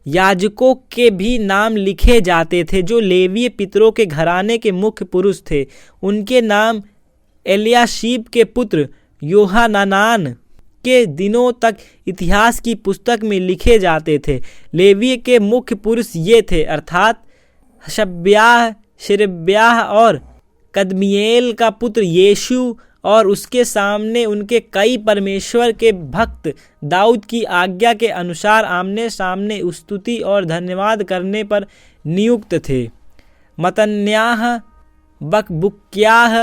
याजकों के भी नाम लिखे जाते थे जो लेवी पितरों के घराने के मुख्य पुरुष थे। उनके नाम एलियाशीब के पुत्र योहानान के दिनों तक इतिहास की पुस्तक में लिखे जाते थे। लेवी के मुख्य पुरुष ये थे अर्थात हशब्याह, शिरब्याह और कदमिएल का पुत्र यीशु और उसके सामने उनके कई परमेश्वर के भक्त दाऊद की आज्ञा के अनुसार आमने सामने स्तुति और धन्यवाद करने पर नियुक्त थे। मतन्याह, बकबुक्याह,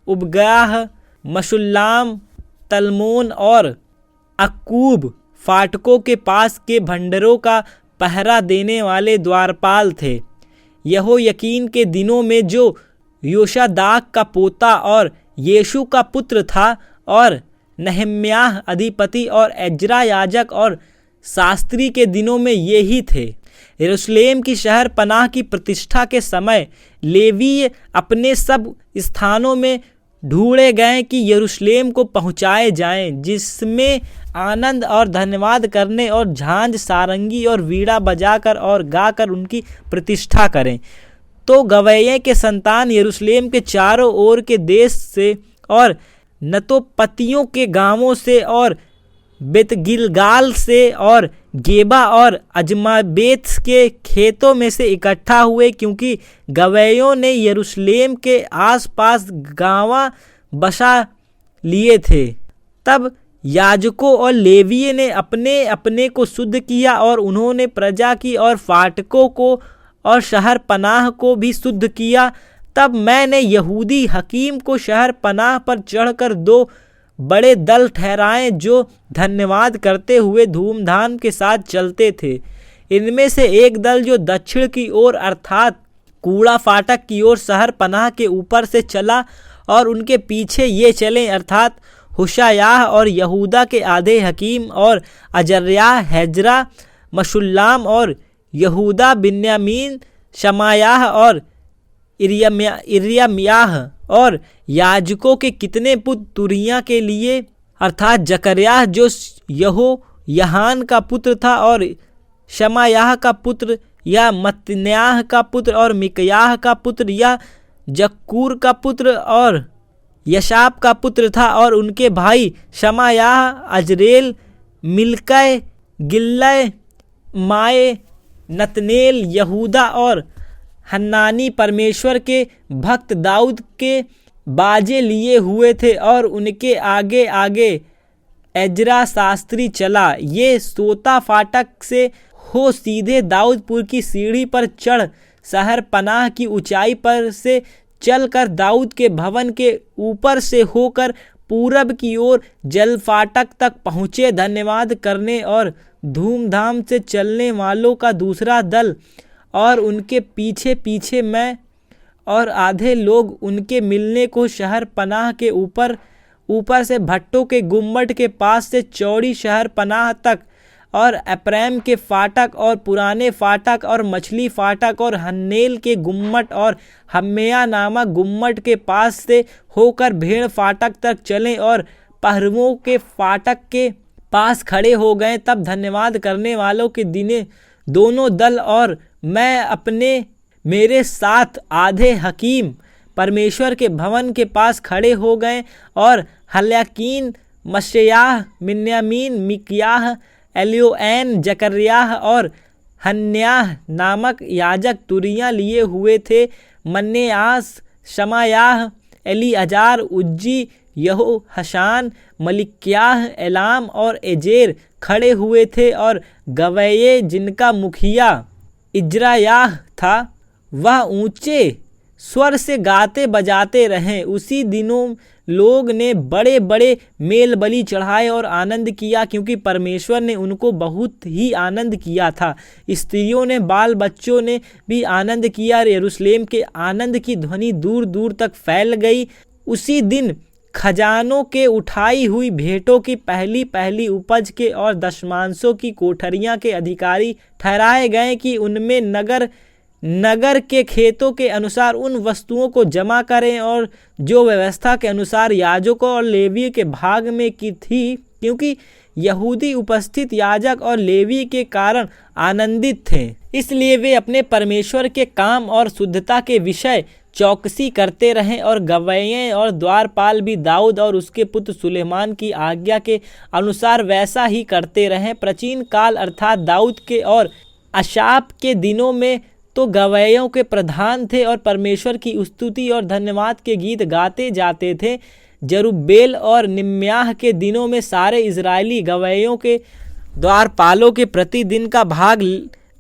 उबगाह, मशुल्लाम, तलमोन और अक्कूब फाटकों के पास के भंडरों का पहरा देने वाले द्वारपाल थे। यहोयाकीन के दिनों में जो योशादाक का पोता और यीशु का पुत्र था और नहम्याह अधिपति और एजरा याजक और शास्त्री के दिनों में ये ही थे। यरूशलेम की शहर पनाह की प्रतिष्ठा के समय लेवीय अपने सब स्थानों में ढूंढे गए कि यरूशलेम को पहुँचाए जाएं, जिसमें आनंद और धन्यवाद करने और झांझ, सारंगी और वीणा बजाकर और गाकर उनकी प्रतिष्ठा करें। तो गवैये के संतान यरूशलेम के चारों ओर के देश से और नतोपतियों के गांवों से और बेतगिलगाल से और गेबा और अजमाबेत के खेतों में से इकट्ठा हुए, क्योंकि गवैयों ने यरूशलेम के आसपास गाँव बसा लिए थे। तब याजकों और लेवीय ने अपने अपने को शुद्ध किया और उन्होंने प्रजा की और फाटकों को और शहर पनाह को भी शुद्ध किया। तब मैंने यहूदी हकीम को शहर पनाह पर चढ़कर 2 बड़े दल ठहराए जो धन्यवाद करते हुए धूमधाम के साथ चलते थे। इनमें से एक दल जो दक्षिण की ओर अर्थात कूड़ा फाटक की ओर शहर पनाह के ऊपर से चला और उनके पीछे ये चले अर्थात हुशायाह और यहूदा के आधे हकीम और अजर्याह, हेजरा, मशुल्लाम और यहूदा, बिन्यामीन, शमायाह और इर्यम्याह और याजकों के कितने पुत्र तुरिया के लिए अर्थात जकर्याह जो यहोयाहान का पुत्र था और शमायाह का पुत्र या मत्न्याह का पुत्र और मिकयाह का पुत्र या जक्कूर का पुत्र और यशाप का पुत्र था और उनके भाई शमायाह, अजरेल, मिल्कै, गिल्लै, माए, नतनेल, यहूदा और हन्नानी परमेश्वर के भक्त दाऊद के बाजे लिए हुए थे और उनके आगे आगे एजरा शास्त्री चला। ये सोता फाटक से हो सीधे दाऊदपुर की सीढ़ी पर चढ़ शहर पनाह की ऊंचाई पर से चलकर दाऊद के भवन के ऊपर से होकर पूरब की ओर जल फाटक तक पहुँचे। धन्यवाद करने और धूमधाम से चलने वालों का दूसरा दल और उनके पीछे पीछे मैं और आधे लोग उनके मिलने को शहर पनाह के ऊपर से भट्टों के गुम्मट के पास से चौड़ी शहर पनाह तक और अप्रैम के फाटक और पुराने फाटक और मछली फाटक और हन्नेल के गुम्मट और हम्मेया नामक गुम्मट के पास से होकर भेड़ फाटक तक चले और पहरुओं के फाटक के पास खड़े हो गए। तब धन्यवाद करने वालों के दिने दोनों दल और मैं अपने मेरे साथ आधे हकीम परमेश्वर के भवन के पास खड़े हो गए और हल्याकीन, मशयाह, मिन्यामीन, मिकियाह, एलियोएन, जकर्याह और हन्याह नामक याजक तुरियां लिए हुए थे। मन्नेआस, शमायाह, एलीअजार, उज्जी, यहो हशान, मलिक्याह, एलाम और एजेर खड़े हुए थे और गवैये जिनका मुखिया इजरायाह था वह ऊंचे स्वर से गाते बजाते रहे। उसी दिनों लोग ने बड़े बड़े मेल बलि चढ़ाए और आनंद किया, क्योंकि परमेश्वर ने उनको बहुत ही आनंद किया था। स्त्रियों ने, बाल बच्चों ने भी आनंद किया। यरूशलेम के आनंद की ध्वनि दूर दूर तक फैल गई। उसी दिन खजानों के उठाई हुई भेंटों की पहली पहली उपज के और दशमांशों की कोठरियां के अधिकारी ठहराए गए कि उनमें नगर के खेतों के अनुसार उन वस्तुओं को जमा करें और जो व्यवस्था के अनुसार याजकों और लेवी के भाग में की थी, क्योंकि यहूदी उपस्थित याजक और लेवी के कारण आनंदित थे। इसलिए वे अपने परमेश्वर के काम और शुद्धता के विषय चौकसी करते रहें और गवैये और द्वारपाल भी दाऊद और उसके पुत्र सुलेमान की आज्ञा के अनुसार वैसा ही करते रहें। प्राचीन काल अर्थात दाऊद के और अशाप के दिनों में तो गवैयों के प्रधान थे और परमेश्वर की स्तुति और धन्यवाद के गीत गाते जाते थे। जरुब्बेल और निम्याह के दिनों में सारे इजरायली गवैयों के द्वारपालों के प्रतिदिन का भाग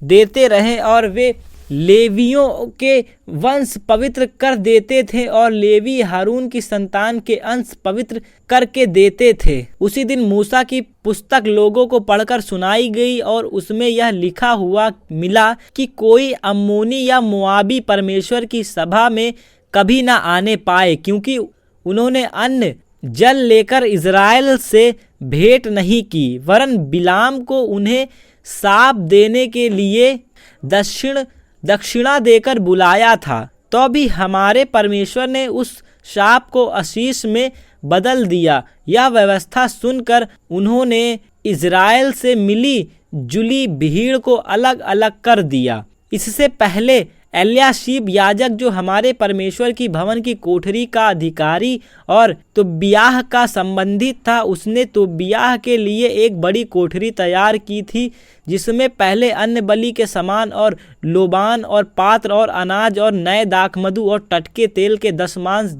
देते रहे और वे लेवियों के वंश पवित्र कर देते थे और लेवी हारून की संतान के अंश पवित्र करके देते थे। उसी दिन मूसा की पुस्तक लोगों को पढ़कर सुनाई गई और उसमें यह लिखा हुआ मिला कि कोई अम्मोनी या मोआबी परमेश्वर की सभा में कभी न आने पाए, क्योंकि उन्होंने अन्न जल लेकर इज़राइल से भेंट नहीं की, वरन बिलाम को उन्हें साप देने के लिए दक्षिणा देकर बुलाया था। तो भी हमारे परमेश्वर ने उस शाप को आशीष में बदल दिया। यह व्यवस्था सुनकर उन्होंने इज़राइल से मिली जुली भीड़ को अलग अलग कर दिया। इससे पहले एल्याशीब याजक, जो हमारे परमेश्वर की भवन की कोठरी का अधिकारी और तोबियाह का संबंधित था, उसने तोबियाह के लिए एक बड़ी कोठरी तैयार की थी, जिसमें पहले अन्न बलि के सामान और लोबान और पात्र और अनाज और नए दाखमधु और टटके तेल के दशमांश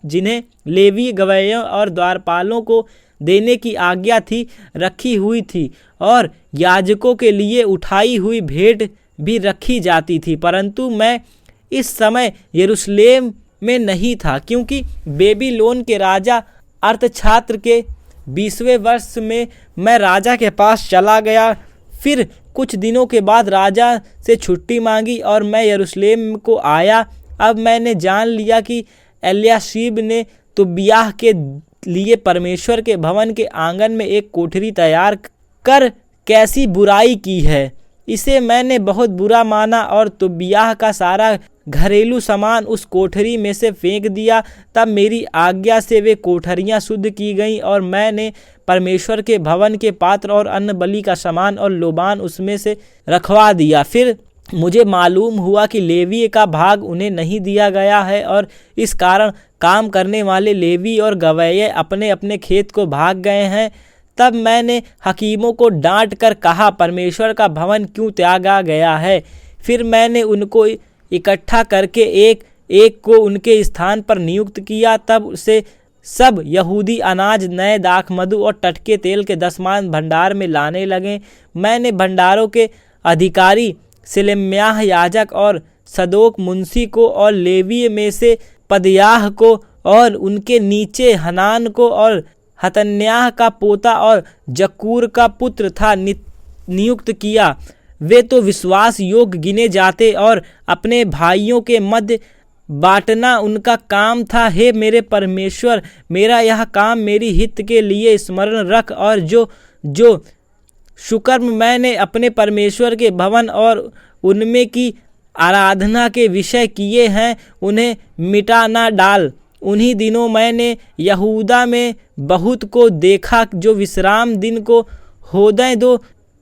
जिन्हें लेवी गवैयों और द्वारपालों को देने की आज्ञा थी, रखी हुई थी और याजकों के लिए उठाई हुई भेंट भी रखी जाती थी। परंतु मैं इस समय यरूशलेम में नहीं था, क्योंकि बेबीलोन के राजा अर्थछात्र के 20वें वर्ष में मैं राजा के पास चला गया। फिर कुछ दिनों के बाद राजा से छुट्टी मांगी और मैं यरूशलेम को आया। अब मैंने जान लिया कि एल्याशीब ने तोबियाह के लिए परमेश्वर के भवन के आंगन में एक कोठरी तैयार कर कैसी बुराई की है। इसे मैंने बहुत बुरा माना और तोबियाह का सारा घरेलू सामान उस कोठरी में से फेंक दिया। तब मेरी आज्ञा से वे कोठरियां शुद्ध की गईं और मैंने परमेश्वर के भवन के पात्र और अन्न बलि का सामान और लोबान उसमें से रखवा दिया। फिर मुझे मालूम हुआ कि लेवी का भाग उन्हें नहीं दिया गया है और इस कारण काम करने वाले लेवी और गवैये अपने अपने खेत को भाग गए हैं। तब मैंने हकीमों को डांट कर कहा, परमेश्वर का भवन क्यों त्यागा गया है? फिर मैंने उनको इकट्ठा करके एक एक को उनके स्थान पर नियुक्त किया। तब से सब यहूदी अनाज, नए दाख, मधु और टटके तेल के दसमान भंडार में लाने लगे। मैंने भंडारों के अधिकारी सिलेम्याह याजक और सदोक मुंशी को और लेवीय में से पदयाह को और उनके नीचे हनान को और हतन्याह का पोता और जक्कूर का पुत्र था नियुक्त किया। वे तो विश्वास योग्य गिने जाते और अपने भाइयों के मध्य बांटना उनका काम था। हे मेरे परमेश्वर, मेरा यह काम मेरी हित के लिए स्मरण रख और जो शुकर्म मैंने अपने परमेश्वर के भवन और उनमें की आराधना के विषय किए हैं उन्हें मिटा ना डाल। उन्हीं दिनों मैंने यहूदा में बहुत को देखा जो विश्राम दिन को होदय दो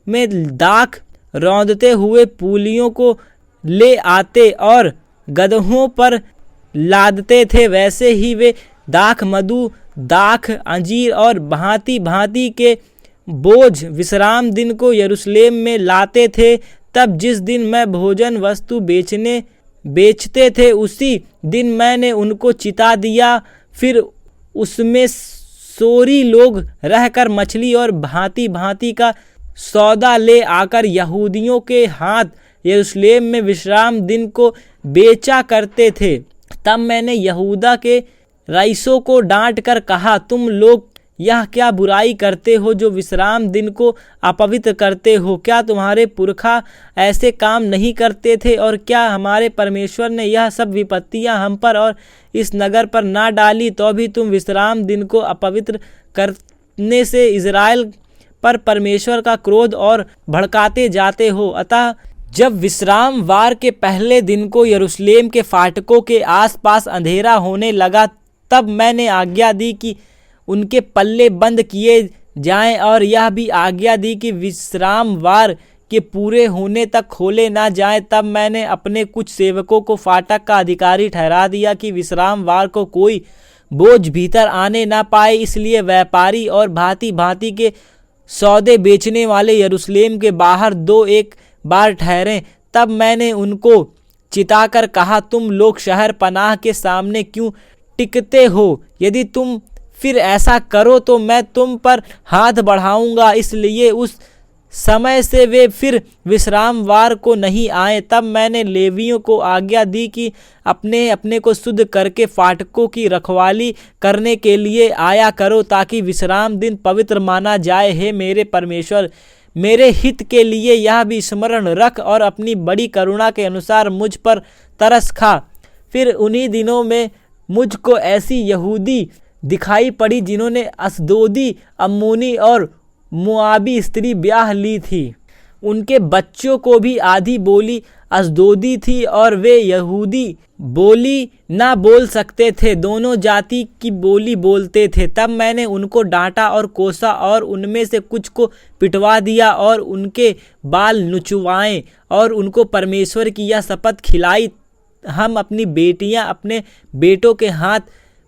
में दाख रौंदते हुए पूलियों को ले आते और गदहों पर लादते थे, वैसे ही वे दाख, मधु, दाख, अंजीर और भांति भांति के बोझ विश्राम दिन को यरूशलेम में लाते थे। तब जिस दिन मैं भोजन वस्तु बेचते थे उसी दिन मैंने उनको चिता दिया। फिर उसमें सोरी लोग रहकर मछली और भांति भांति का सौदा ले आकर यहूदियों के हाथ यरूशलेम में विश्राम दिन को बेचा करते थे। तब मैंने यहूदा के रईसों को डांट कर कहा, तुम लोग यह क्या बुराई करते हो जो विश्राम दिन को अपवित्र करते हो? क्या तुम्हारे पुरखा ऐसे काम नहीं करते थे? और क्या हमारे परमेश्वर ने यह सब विपत्तियां हम पर और इस नगर पर ना डाली? तो भी तुम विश्राम दिन को अपवित्र करने से इज़राइल पर परमेश्वर का क्रोध और भड़काते जाते हो। अतः जब विश्राम वार के पहले दिन को यरूशलेम के फाटकों के आसपास अंधेरा होने लगा, तब मैंने आज्ञा दी कि उनके पल्ले बंद किए जाएं और यह भी आज्ञा दी कि विश्राम वार के पूरे होने तक खोले ना जाएं। तब मैंने अपने कुछ सेवकों को फाटक का अधिकारी ठहरा दिया कि विश्राम वार को कोई बोझ भीतर आने ना पाए। इसलिए व्यापारी और भांति भांति के सौदे बेचने वाले यरूशलेम के बाहर दो एक बार ठहरे। तब मैंने उनको चिताकर कहा, तुम लोग शहर पनाह के सामने क्यों टिकते हो? यदि तुम फिर ऐसा करो तो मैं तुम पर हाथ बढ़ाऊंगा। इसलिए उस समय से वे फिर विश्राम वार को नहीं आए। तब मैंने लेवियों को आज्ञा दी कि अपने अपने को शुद्ध करके फाटकों की रखवाली करने के लिए आया करो, ताकि विश्राम दिन पवित्र माना जाए। हे मेरे परमेश्वर, मेरे हित के लिए यह भी स्मरण रख और अपनी बड़ी करुणा के अनुसार मुझ पर तरस खा। फिर उन्हीं दिनों में मुझको ऐसी यहूदी दिखाई पड़ी जिन्होंने असदोदी, अम्मोनी और मुआबी स्त्री ब्याह ली थी। उनके बच्चों को भी आधी बोली असदोदी थी और वे यहूदी बोली ना बोल सकते थे, दोनों जाति की बोली बोलते थे। तब मैंने उनको डांटा और कोसा और उनमें से कुछ को पिटवा दिया और उनके बाल नुचवाए और उनको परमेश्वर की यह शपथ खिलाई, हम अपनी बेटियां अपने बेटों के हाथ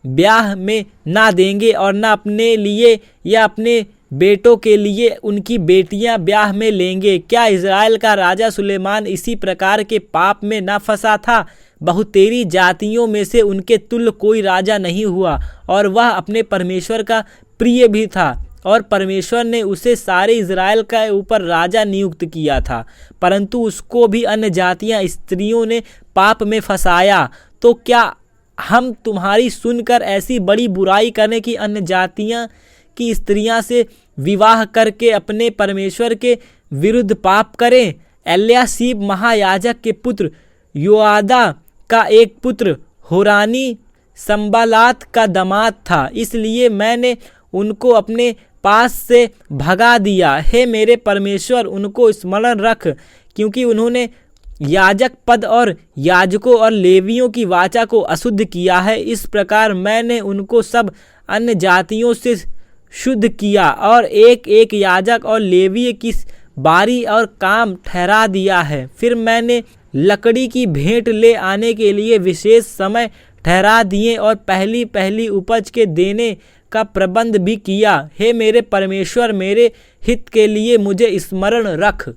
ब्याह में ना देंगे और ना अपने लिए या अपने बेटों के लिए उनकी बेटियां ब्याह में लेंगे। क्या इज़राइल का राजा सुलेमान इसी प्रकार के पाप में ना फंसा था? बहुतेरी जातियों में से उनके तुल्य कोई राजा नहीं हुआ और वह अपने परमेश्वर का प्रिय भी था और परमेश्वर ने उसे सारे इज़राइल के ऊपर राजा नियुक्त किया था। परंतु उसको भी अन्य जातियां स्त्रियों ने पाप में फंसाया। तो क्या हम तुम्हारी सुनकर ऐसी बड़ी बुराई करें कि अन्य जातियां की स्त्रियां से विवाह करके अपने परमेश्वर के विरुद्ध पाप करें? एल्यासीब महायाजक के पुत्र योआदा का एक पुत्र होरानी संबालात का दामाद था, इसलिए मैंने उनको अपने पास से भगा दिया। हे मेरे परमेश्वर, उनको स्मरण रख, क्योंकि उन्होंने याजक पद और याजकों और लेवियों की वाचा को अशुद्ध किया है। इस प्रकार मैंने उनको सब अन्य जातियों से शुद्ध किया और एक एक याजक और लेवीय की बारी और काम ठहरा दिया है। फिर मैंने लकड़ी की भेंट ले आने के लिए विशेष समय ठहरा दिए और पहली पहली उपज के देने का प्रबंध भी किया। हे मेरे परमेश्वर, मेरे हित के लिए मुझे स्मरण रख।